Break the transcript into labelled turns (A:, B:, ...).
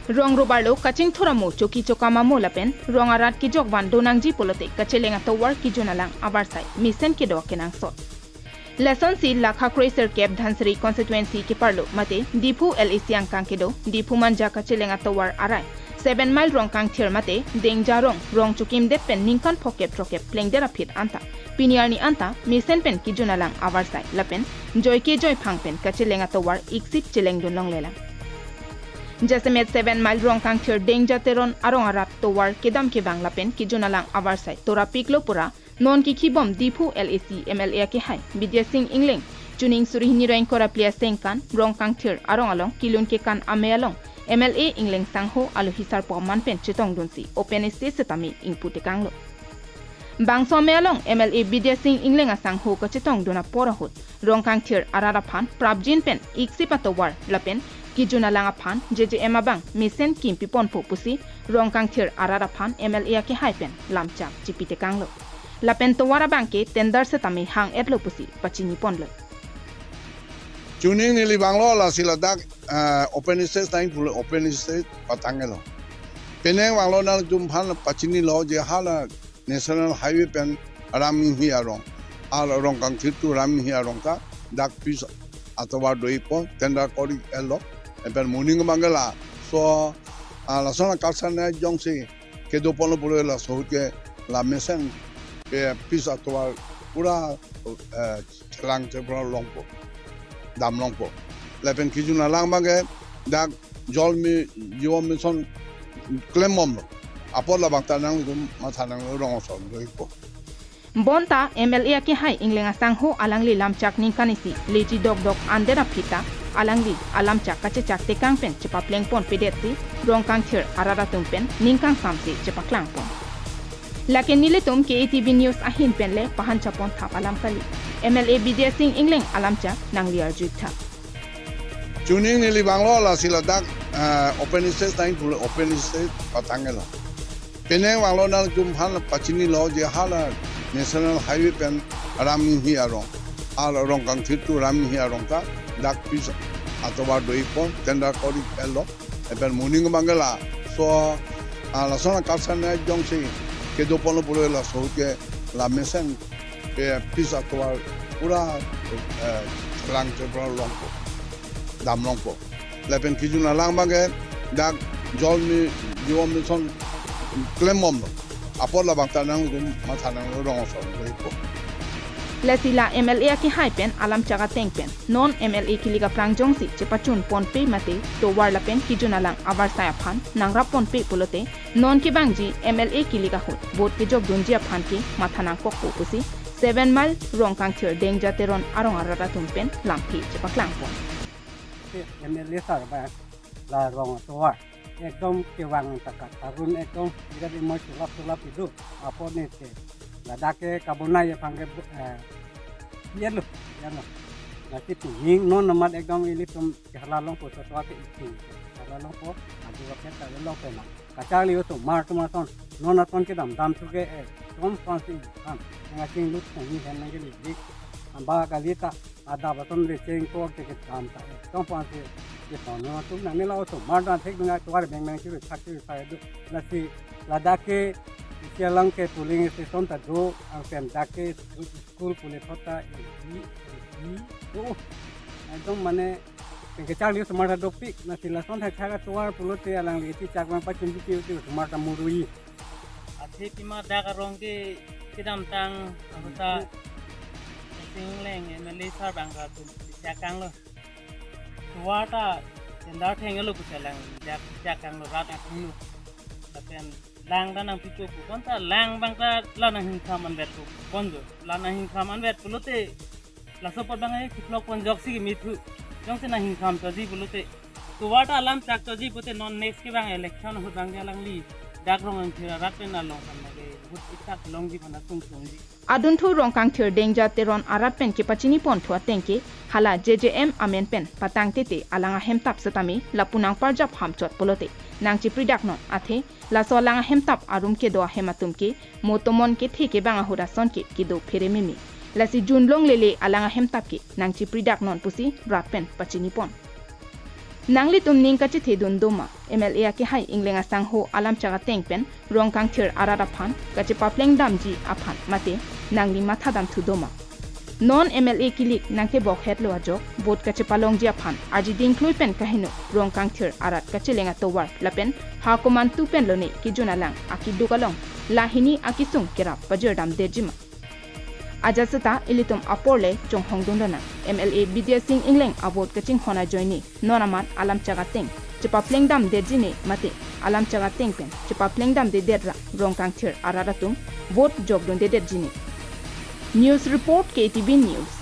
A: Rong robarlo kaching thoramo choki chokama molapen rong arat ki jokban donangji polote kachelenga towar ki jonalang avarsai misen ke do kenang sot. Lesson si lakha cracer cap dhansri constituency ki parlo mate dipu LEC angkang kedo dipu manja kachelenga towar arai 7 mile Rongkangthir mate dengja rong chukim de pen ningkan phokep trokep plengdera phit anta piniarni anta misen pen ki jonalang avarsai lapen joy ke joy phangpen kachelenga towar iksip cheleng donlong lela. Jasemet 7 mile Rongkangthir dengja teron arong arat towar kedam ke banglapen ki jonalang avarsai tora piklo pura non ki khibom dipu LEC MLA ke hai BS Engleng chuning surihini rain kora plia sengkan Rongkangthir arong along kilun ke kan ame along MLA Engleng sangho alu hisar po manpen chitong dunsi open state setami input tekang lo bangso me along MLA BS Engleng sangho ka chitong duna porahut Rongkangthir arara phan prabjin pen iksip atowar lapen ki jonalang aphan JJM abang misen kimpi ponpo pusi Rongkangthir arara phan MLA ke hai pen lamchak chipi tekang lo lapen towara bangke tender setami hang etlo pusi pachini ponlo
B: Juning nili banglo la siladak open state time full open state patangelo. Peneng banglo na jumphan pachini lo je hala national highway pen rami hiarong. Al Rongkangthir tu rami hiarong ka dak pis atovar doipo tender kori elo. Pen morning bangala so la sona kalsana jongsi ke do polo polo la so ke la mesen pe pis atovar pura lang te pro longpo. Dam longpo lepen kijuna lang bangke dak jol mi yo mi son klemom lo apola bangta nang dum mathanang rong so loipo
A: bonta MLA ke hai inglenga sangho alangli lamchak ningkanisi leji dog andera phita alangli alamchak kachechak tekang pen chepa pleng pon pedeti Rongkangthir arara tumpen ningkang samsi chepa klang pon laken nile tum ke ATV news ahin penle pahan chapon thap alam kali MLA BS Engleng alamchak nangliar jutha
B: Juning nili banglo la siladak open state time full open state patangelo peneng banglo na jumphan pachini lo je hala national highway pen rami hiarong al Rongkangthir tu rami hiarong ka dak pis atovar doipo tender kori elo pen morning bangala so la sona kalsana jongsi ke do polo polo la so ke la mesen pe pis atovar pura lang te pro longpo dam longpo lepen kijuna lang bangke dak jol mi yo mi son klemom apola bangta nang dum mathanang rong so loipo
A: lasila MLA ki hai pen alam chaga teng pen non MLA ki liga prangjong si chepachun pon pe mate to warla pen ki jonalang avar saya phan nangra pon pe pulote non ki bangji MLA ki liga hot bot ke jog dunjia phan ki mathanang kokko pusi 7 mile Rongkangthir dengja teron arong arara tumpen lampi chepaklang pon
C: MLA sar ba la rong towa ekdom ke wang takat harun ekdom jadi mo sulap itu apa ne ke ladake kabuna ya pangge yelo nanti tu hing non namat ekdom ini tum halalong po so ke itu halalong po adu waktu halalong pe na kacali itu mar tumason non aton ke dam tu ke tom pansi kan ngating lut ni hen nang ke dik amba kalita ada baton le cheng ko ke dam ta tom pansi ye ton no tu nang ne lao to mar dan thek nga to ar beng beng chu thak chu sai du lasi ladake sialang ke puling station ta do ang pen dake school pule thota i do ekdom mane ke chali smart dopik na sila son thak thaga toar pulote alang leti chakma pa chimbi ti smart murui
D: ati pima daga rongke kidam tang anta Engleng MLA sar bangka tu chakang lo tuata tendar thengelo pusalang chakang lo rat aknu tapen lang danang picu pu konta lang bangka lanang hinkam anvet pu konjo lanang hinkam anvet pulote la support bangai kiplok pon joksi mithu jongse na hinkam toji pulote tuata alam chak toji pute non next ki bang election hu bang jalang li dakrong thira ratpen na long kamage hut itak longji phana tungji
A: aduntu Rongkangthir dengja teron arat pen ke pachini pon thua tengke hala JJM amen pen patang tete alanga hemtap setami lapunang parjap hamchot polote nangchi pridak non athe la so langa hemtap arum ke do hematum ke motomon ke theke banga hura son ke kido phere mimi lasi junlong lele alanga hemtap ke nangchi pridak non pusi ratpen pachini pon nangli tum ning kachi the dun doma MLA ke hai inglenga sang ho alamchak tengpen Rongkangthir arat aphan kachi papleng damji aphan mate nangli matha dam thu doma non MLA kilik nangte bok het lo ajok bot kachi palong ji aphan aji ding klui pen kahino Rongkangthir arat kachi lenga towar lapen ha koman tu pen lone ki jonalang aki dukalong lahini aki sung kera pajor dam dejima ajasata ilitum aporle chong hongdondana MLA BS Engleng abot kaching hona joini nonamat alamchak teng chipa plengdam dejine mate alamchak teng pen chipa plengdam de derra Rongkangthir araratum bot jogdon de dejine News report KTV News